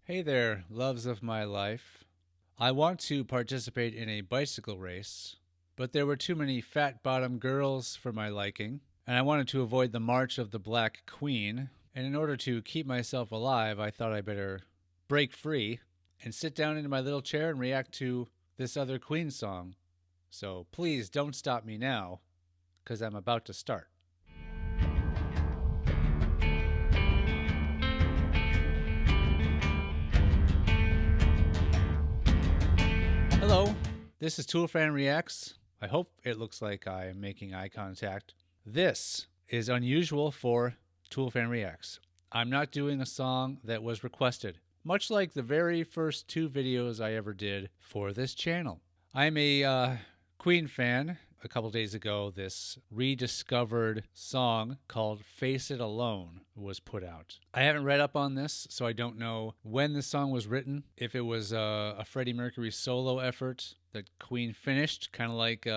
Hey there, loves of my life. I want to participate in a bicycle race, but there were too many fat bottom girls for my liking, and I wanted to avoid the March of the Black Queen. And in order to keep myself alive, I thought I better break free and sit down into my little chair and react to this other Queen song. So please don't stop me now, because I'm about to start. Hello, this is ToolFanReacts. I hope it looks like I am making eye contact. This is unusual for ToolFanReacts. I'm not doing a song that was requested, much like the very first two videos I ever did for this channel. I'm a Queen fan. A couple days ago, this rediscovered song called Face It Alone was put out. I haven't read up on this, so I don't know when the song was written, if it was a Freddie Mercury solo effort that Queen finished, kind of like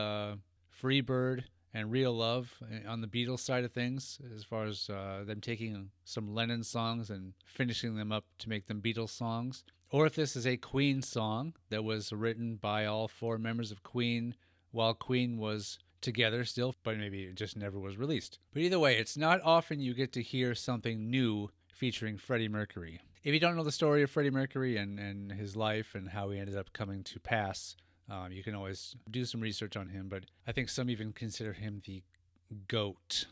Free Bird and Real Love on the Beatles side of things, as far as them taking some Lennon songs and finishing them up to make them Beatles songs, or if this is a Queen song that was written by all four members of Queen while Queen was together still, but maybe it just never was released. But either way, it's not often you get to hear something new featuring Freddie Mercury. If you don't know the story of Freddie Mercury and his life and how he ended up coming to pass, you can always do some research on him, but I think some even consider him the GOAT.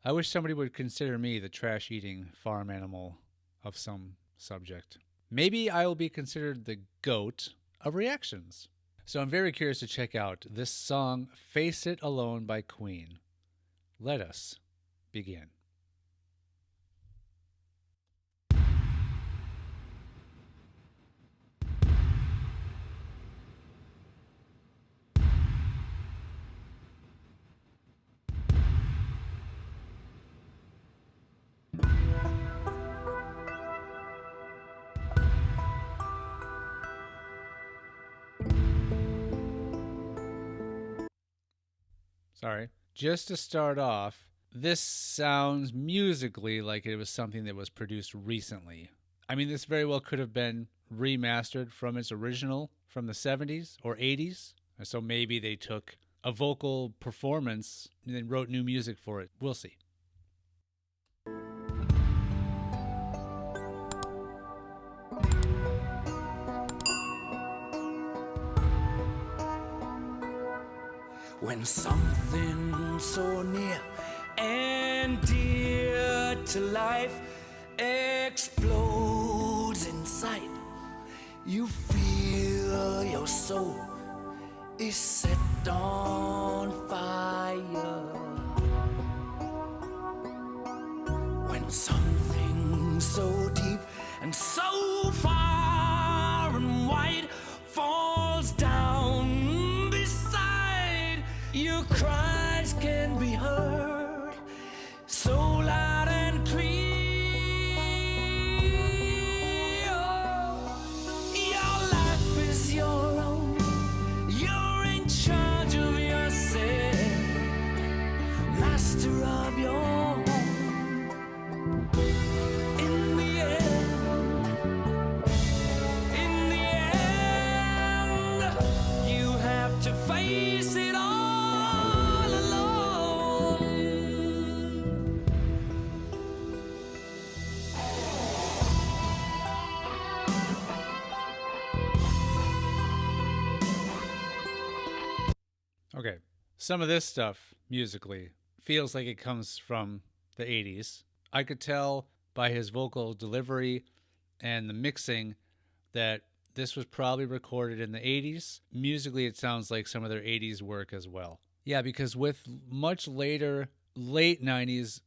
I wish somebody would consider me the trash-eating farm animal of some subject. Maybe I will be considered the GOAT of reactions. So I'm very curious to check out this song, Face It Alone by Queen. Let us begin. Sorry. Just to start off, this sounds musically like it was something that was produced recently. I mean, this very well could have been remastered from its original from the 70s or 80s. So maybe they took a vocal performance and then wrote new music for it. We'll see. When something so near and dear to life explodes in sight, you feel your soul is set on fire. When something so deep and so far and wide falls down, your cries can be heard so loud and clear. Your life is your own. You're in charge of yourself, master of your home. In the end, you have to face it all. Okay, some of this stuff, musically, feels like it comes from the 80s. I could tell by his vocal delivery and the mixing that this was probably recorded in the 80s. Musically, it sounds like some of their 80s work as well. Yeah, because with much later, late 80s,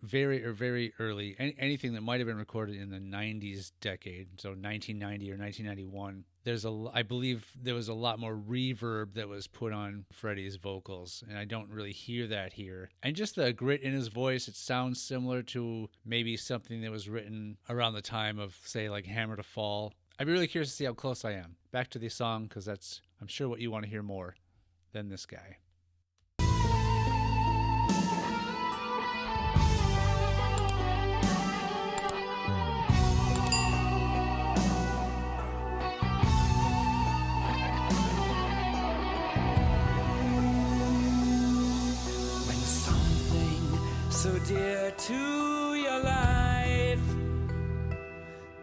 very early, anything that might have been recorded in the 90s decade, so 1990 or 1991, I believe there was a lot more reverb that was put on Freddie's vocals, and I don't really hear that here. And just the grit in his voice, it sounds similar to maybe something that was written around the time of, say, like Hammer to Fall. I'd be really curious to see how close I am. Back to the song, because that's, I'm sure, what you want to hear more than this guy. dear to your life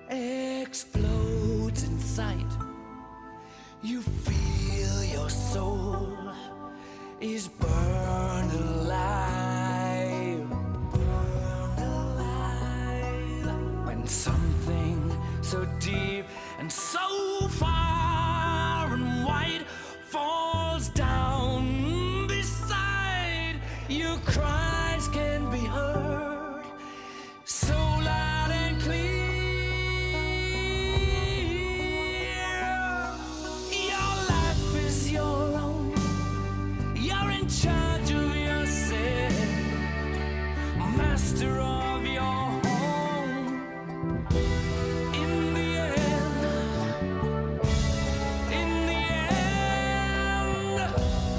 explodes in sight. You feel your soul is burned alive, burned alive. When something so deep and so far and wide falls down beside, your cries can be heard so loud and clear. Your life is your own. You're in charge of yourself, master of your home. In the end,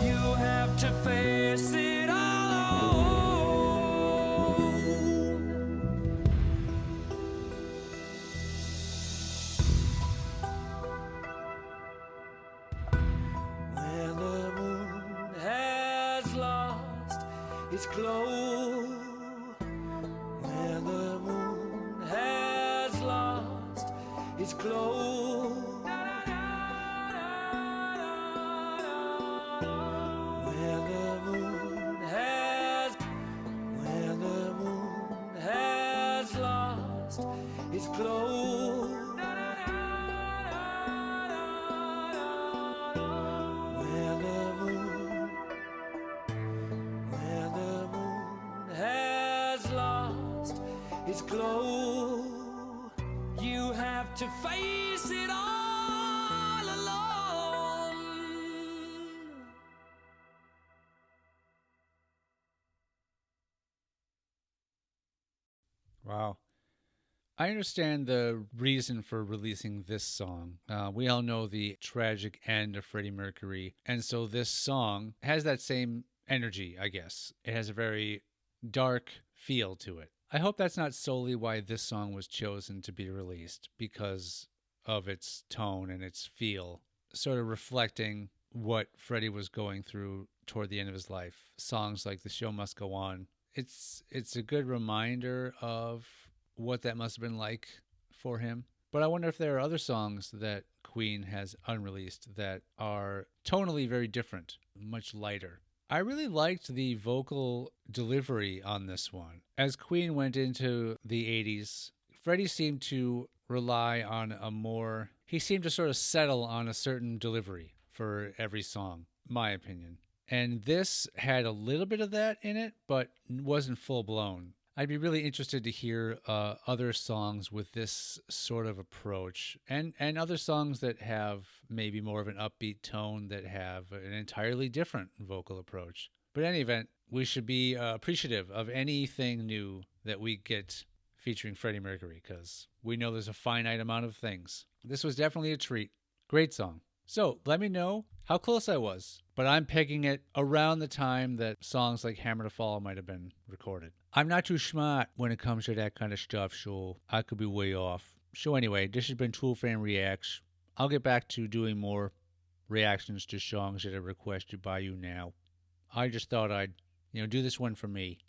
you have to face it all alone. When the moon has lost its glow, when the moon has lost its glow, when the moon has lost its glow, when the moon has lost its glow, you have to face it all alone. Wow. I understand the reason for releasing this song. We all know the tragic end of Freddie Mercury. And so this song has that same energy, I guess. It has a very dark feel to it. I hope that's not solely why this song was chosen to be released, because of its tone and its feel, sort of reflecting what Freddie was going through toward the end of his life. Songs like The Show Must Go On. It's a good reminder of what that must have been like for him. But I wonder if there are other songs that Queen has unreleased that are tonally very different, much lighter. I really liked the vocal delivery on this one. As Queen went into the 80s, Freddie seemed to rely on he seemed to sort of settle on a certain delivery for every song, my opinion. And this had a little bit of that in it, but wasn't full blown. I'd be really interested to hear other songs with this sort of approach, and other songs that have maybe more of an upbeat tone, that have an entirely different vocal approach. But in any event, we should be appreciative of anything new that we get featuring Freddie Mercury, because we know there's a finite amount of things. This was definitely a treat. Great song. So let me know how close I was, but I'm pegging it around the time that songs like Hammer to Fall might have been recorded. I'm not too smart when it comes to that kind of stuff, so I could be way off. So anyway, this has been ToolFanReacts. I'll get back to doing more reactions to songs that are requested by you now. I just thought I'd, do this one for me.